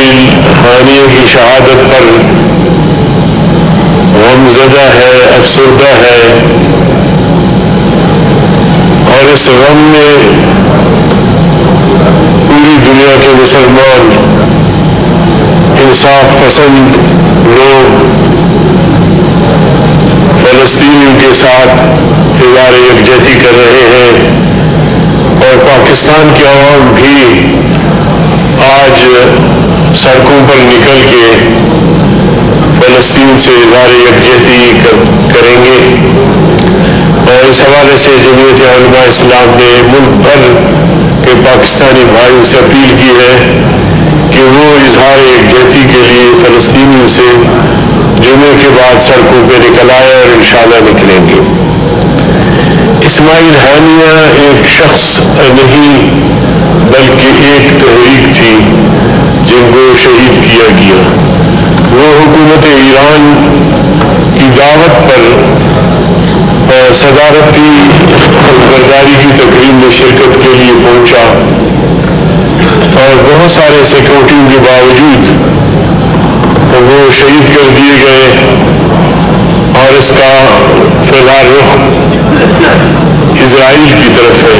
ہانیہ کی شہادت پر غمزدہ ہے، افسردہ ہے، اور اس غم میں پوری دنیا کے مسلمان انصاف پسند لوگ فلسطینیوں کے ساتھ اظہار یکجہتی کر رہے ہیں، اور پاکستان کی عوام بھی آج سڑکوں پر نکل کے فلسطین سے اظہار یکجہتی کریں گے۔ اور اس حوالے سے جمعیت علماء اسلام نے ملک بھر کے پاکستانی بھائیوں سے اپیل کی ہے کہ وہ اظہار یکجہتی کے لیے فلسطینیوں سے جمعے کے بعد سڑکوں پہ نکل آئے، اور انشاءاللہ نکلیں گے۔ اسماعیل ہانیہ ایک شخص نہیں بلکہ ایک تحریک تھی جن کو شہید کیا گیا۔ وہ حکومت ایران کی دعوت پر صدارتی برداری کی تقریب میں شرکت کے لیے پہنچا، اور بہت سارے سیکورٹیوں کے باوجود وہ شہید کر دیے گئے، اور اس کا فی الحال رخ اسرائیل کی طرف ہے۔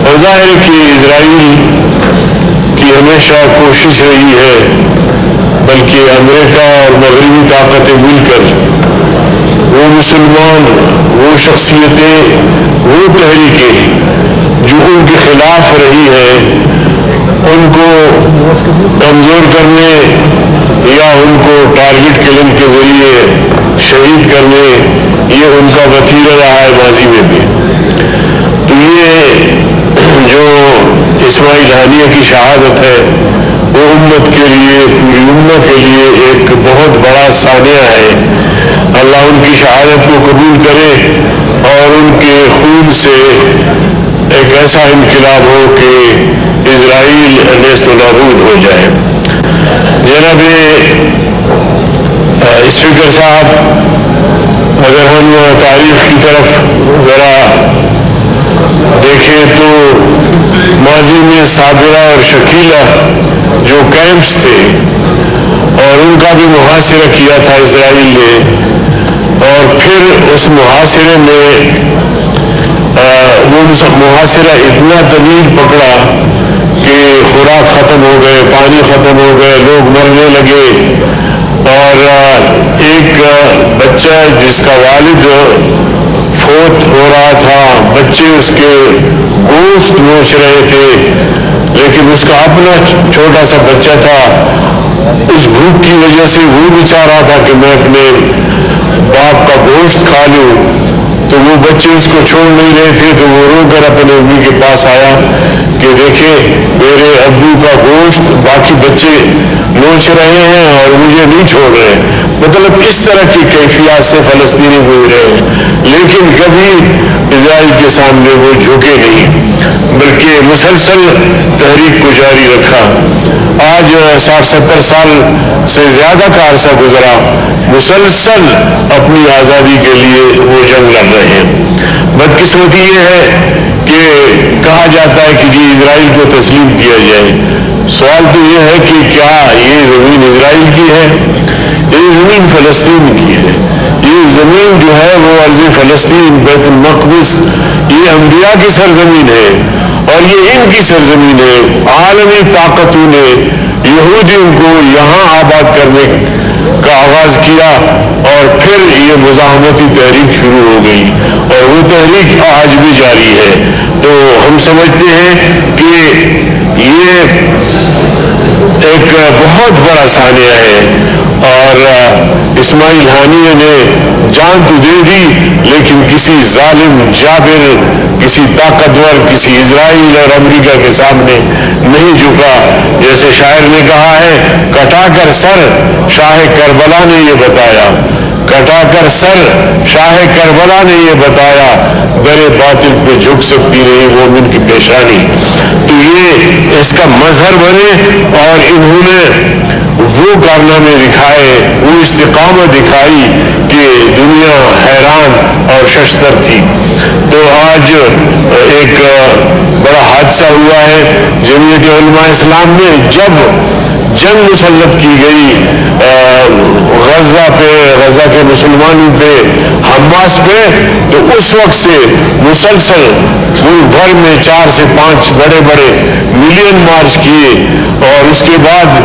اور ظاہر ہے کہ اسرائیل کی ہمیشہ کوشش رہی ہے، بلکہ امریکہ اور مغربی طاقتیں مل کر وہ مسلمان، وہ شخصیتیں، وہ تحریکیں جو ان کے خلاف رہی ہیں، ان کو کمزور کرنے یا ان کو ٹارگٹ کلنگ کے ذریعے شہید کرنے، یہ ان کا وتیرہ رہا ہے ماضی میں بھی۔ تو یہ جو اسماعیل ہانیہ کی شہادت ہے وہ امت کے لیے، پوری امت کے لیے ایک بہت بڑا سانحہ ہے۔ اللہ ان کی شہادت کو قبول کرے اور ان کے خون سے ایک ایسا انقلاب ہو کہ اسرائیل نیست و نابود ہو جائے۔ جناب اسپیکر صاحب، اگر ہم تاریخ کی طرف ذرا دیکھیں تو ماضی میں صابرہ اور شکیلہ جو کیمپس تھے، اور ان کا بھی محاصرہ کیا تھا اسرائیل نے، اور پھر اس محاصرے میں وہ محاصرہ اتنا طویل پکڑا کہ خوراک ختم ہو گئے، پانی ختم ہو گئے، لوگ مرنے لگے، اور ایک بچہ جس کا والد فوت ہو رہا تھا، بچے اس کے گوشت نوچ رہے تھے، لیکن اس کا اپنا چھوٹا سا بچہ تھا، اس بھوک کی وجہ سے وہ بھی چاہ رہا تھا کہ میں اپنے باپ کا گوشت کھا لوں، تو وہ بچے اس کو چھوڑ نہیں رہے تھے، تو وہ رو کر اپنے امی کے پاس آیا کہ دیکھیں میرے ابو کا گوشت باقی بچے نوچ رہے ہیں اور مجھے نہیں چھوڑ رہے۔ مطلب اس طرح کی کیفیات سے فلسطینی گزرے ہیں، لیکن کبھی اسرائیل کے سامنے وہ جھکے نہیں، بلکہ مسلسل تحریک کو جاری رکھا۔ آج 60-70 سال سے زیادہ کا عرصہ گزرا، مسلسل اپنی آزادی کے لیے وہ جنگ لڑ رہے ہیں۔ بدقسمتی یہ ہے کہ کہا جاتا ہے کہ جی اسرائیل کو تسلیم کیا جائے۔ سوال تو یہ ہے کہ کیا یہ زمین اسرائیل کی ہے؟ یہ زمین فلسطین کی ہے۔ یہ زمین جو ہے وہ ارض فلسطین، بیت المقدس، یہ انبیاء کی سرزمین ہے، اور یہ ان کی سرزمین ہے۔ عالمی طاقتوں نے یہودیوں کو یہاں آباد کرنے کا آغاز کیا، اور پھر یہ مزاحمتی تحریک شروع ہو گئی، اور وہ تحریک آج بھی جاری ہے۔ تو ہم سمجھتے ہیں کہ یہ ایک بہت بڑا سانحہ ہے، اور اسماعیل ہانیہ نے جان تو دے دی، لیکن کسی ظالم جابر، کسی طاقتور، کسی اسرائیل اور امریکہ کے سامنے نہیں جھکا۔ جیسے شاعر نے کہا ہے، کٹا کر سر شاہ کربلا نے یہ بتایا، کٹا کر سر شاہ کربلا نے یہ بتایا، در باطل پہ جھک سکتی نہیں مومن کی پیشانی۔ تو یہ اس کا مظہر بنے، اور انہوں نے وہ کارنامے دکھائے، وہ استقامت دکھائی کہ دنیا حیران اور ششدر تھی۔ تو آج ایک بڑا حادثہ ہوا ہے جمعیت علماء اسلام میں، جب جنگ مسلط کی گئی غزہ کے مسلمانوں پہ، حماس پہ، تو اس وقت سے مسلسل ملک بھر میں 4 سے 5 بڑے بڑے ملین مارچ کیے، اور اس کے بعد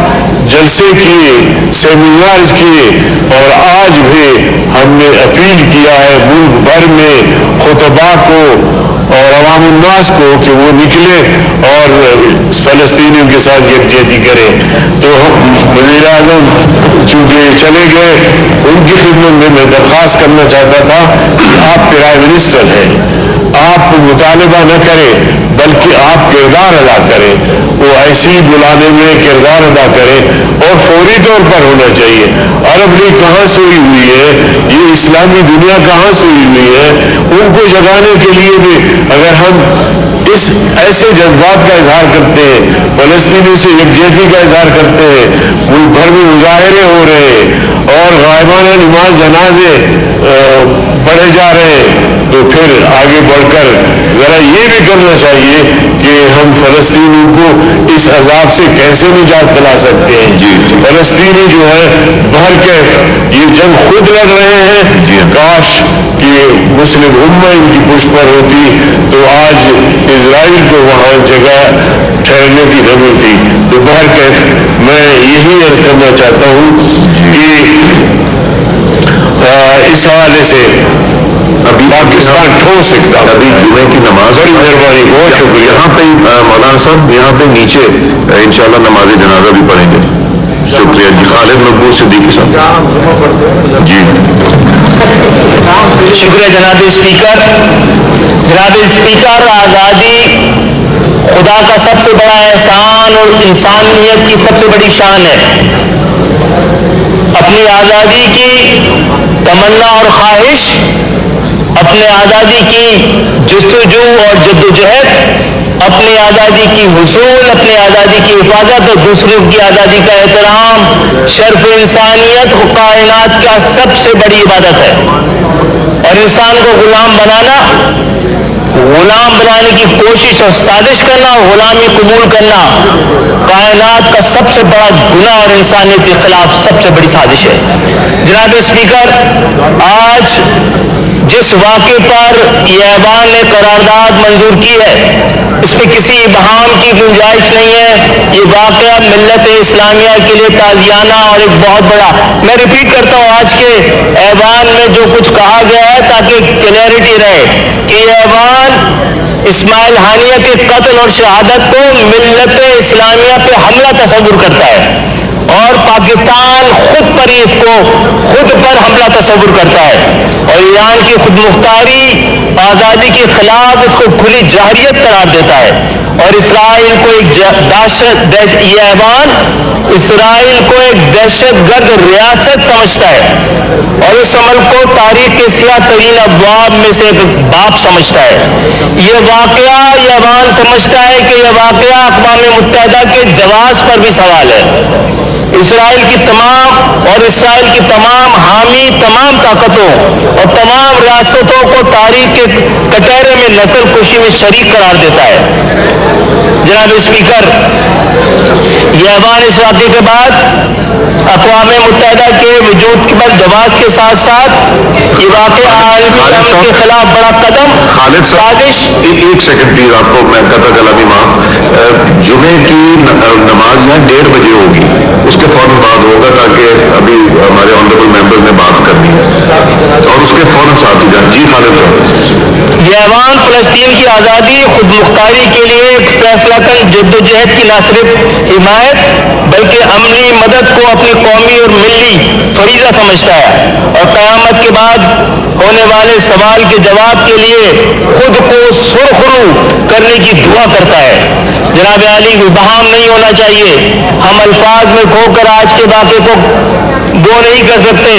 جلسے کیے، سیمینارز کیے، اور آج بھی ہم نے اپیل کیا ہے ملک بھر میں خطباء کو اور عوام الناس کو کہ وہ نکلے اور فلسطینیوں کے ساتھ یکجہتی کریں. تو وزیر اعظم چونکہ چلے گئے، ان کی خدمت میں درخواست کرنا چاہتا تھا کہ آپ پرائم منسٹر ہیں، آپ مطالبہ نہ کریں بلکہ آپ کردار ادا کریں، وہ ایسی بلانے میں کردار ادا کریں، اور فوری طور پر ہونا چاہیے. عرب لیگ کہاں سوئی ہوئی ہے، یہ اسلامی دنیا کہاں سوئی ہوئی ہے، ان کو جگانے کے لیے بھی اگر ہم اس ایسے جذبات کا اظہار کرتے ہیں، فلسطینی سے یکجہتی کا اظہار کرتے ہیں، ملک بھر میں مظاہرے ہو رہے ہیں اور غائبانہ نماز جنازے پڑھے جا رہے ہیں، تو پھر آگے بڑھ کر ذرا یہ بھی کرنا چاہیے کہ ہم فلسطینیوں کو اس عذاب سے کیسے نجات دلا سکتے ہیں. فلسطینی جو ہے بہرکیف یہ جنگ خود لڑ رہے ہیں، کاش کہ مسلم امہ ان کی پشت پر ہوتی تو آج اسرائیل کو وہاں جگہ ٹھہرنے کی نہ ملتی. تو بہرکیف میں یہی عرض کرنا چاہتا ہوں کہ اس حوالے سے ابھی پاکستان ٹھوس اقدام. ابھی جمعے کی نماز، بڑی مہربانی، بہت شکریہ. یہاں پہ مولانا صاحب یہاں پہ نیچے انشاءاللہ نماز جنازہ بھی پڑھیں گے. شکریہ جی. خالد مقبول صدیقی صاحب. جی شکریہ جناب اسپیکر. جناب اسپیکر، آزادی خدا کا سب سے بڑا احسان اور انسانیت کی سب سے بڑی شان ہے. اپنی آزادی کی تمنا اور خواہش، اپنے آزادی کی جستجو اور جدوجہد، اپنی آزادی کی حصول، اپنی آزادی کی حفاظت اور دوسروں کی آزادی کا احترام شرف انسانیت و کائنات کا سب سے بڑی عبادت ہے. اور انسان کو غلام بنانے کی کوشش اور سازش کرنا، غلامی قبول کرنا کائنات کا سب سے بڑا گناہ اور انسانیت کے خلاف سب سے بڑی سازش ہے. جناب اسپیکر، آج جس واقعے پر یہ ایوان نے قرارداد منظور کی ہے، اس میں کسی ابہام کی گنجائش نہیں ہے. یہ واقعہ ملت اسلامیہ کے لیے تازیانہ اور ایک بہت بڑا، میں ریپیٹ کرتا ہوں، آج کے ایوان میں جو کچھ کہا گیا ہے تاکہ کلیئرٹی رہے کہ یہ ایوان اسماعیل ہانیہ کے قتل اور شہادت کو ملت اسلامیہ پہ حملہ تصور کرتا ہے، اور پاکستان خود پر ہی اس کو خود پر حملہ تصور کرتا ہے، اور ایران کی خود مختاری آزادی کے خلاف اس کو کھلی جارحیت قرار دیتا ہے، اور اسرائیل کو ایک یہ ایوان اسرائیل کو ایک دہشت گرد ریاست سمجھتا ہے، اور اس عمل کو تاریخ کے سیاہ ترین ابواب میں سے ایک باب سمجھتا ہے. یہ واقعہ یہ ایوان سمجھتا ہے کہ یہ واقعہ اقوام متحدہ کے جواز پر بھی سوال ہے. اسرائیل کی تمام حامی تمام طاقتوں اور تمام ریاستوں کو تاریخ کے کٹہرے میں نسل کشی میں شریک قرار دیتا ہے. جناب اسپیکر، یہ ایوان اس واقعے کے بعد اقوام متحدہ کے وجود پر جواز کے ساتھ ساتھ یہ واقعہ عالمی امن کے خلاف بڑا قدم خالد سازش. ایک سیکنڈ پلیز، آپ کو میں قطع کلامی معاف. جمعے کی نماز یہاں 1:30 بجے ہوگی، اس کے فوراً بعد ہوگا تاکہ ابھی ہمارے آنریبل ممبر نے بات کرنی ہے، اور اس کے فوراً ساتھ ہی جان. جی خالد صاحب. یہ ایوان فلسطین کی آزادی خود مختاری کے لیے ایک فیصلہ کن جدوجہد کی نہ صرف حمایت بلکہ عملی مدد کو اپنی قومی اور ملی فریضہ سمجھتا ہے، اور قیامت کے بعد ہونے والے سوال کے جواب کے لیے خود کو سرخرو کرنے کی دعا کرتا ہے. جناب عالی، ابہام نہیں ہونا چاہیے. ہم الفاظ میں کھو کر آج کے واقعے کو گو نہیں کر سکتے.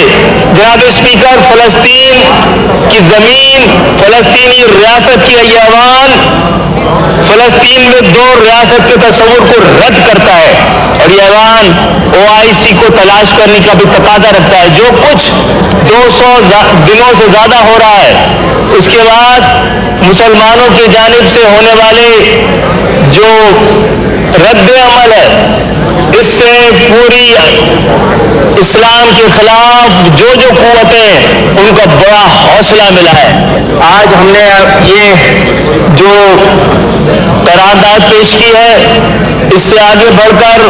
جناب اسپیکر، فلسطین کی زمین، فلسطینی ریاست کی یہ ایوان فلسطین میں 2 ریاست کے تصور کو رد کرتا ہے، اور یہ ایوان OIC کو تلاش کرنے کا بھی تقاضا رکھتا ہے. جو کچھ 200 دنوں سے زیادہ ہو رہا ہے، اس کے بعد مسلمانوں کی جانب سے ہونے والے جو رد عمل ہے اس سے پوری اسلام کے خلاف جو قوتیں ہیں ان کا بڑا حوصلہ ملا ہے. آج ہم نے یہ جو قرارداد پیش کی ہے اس سے آگے بڑھ کر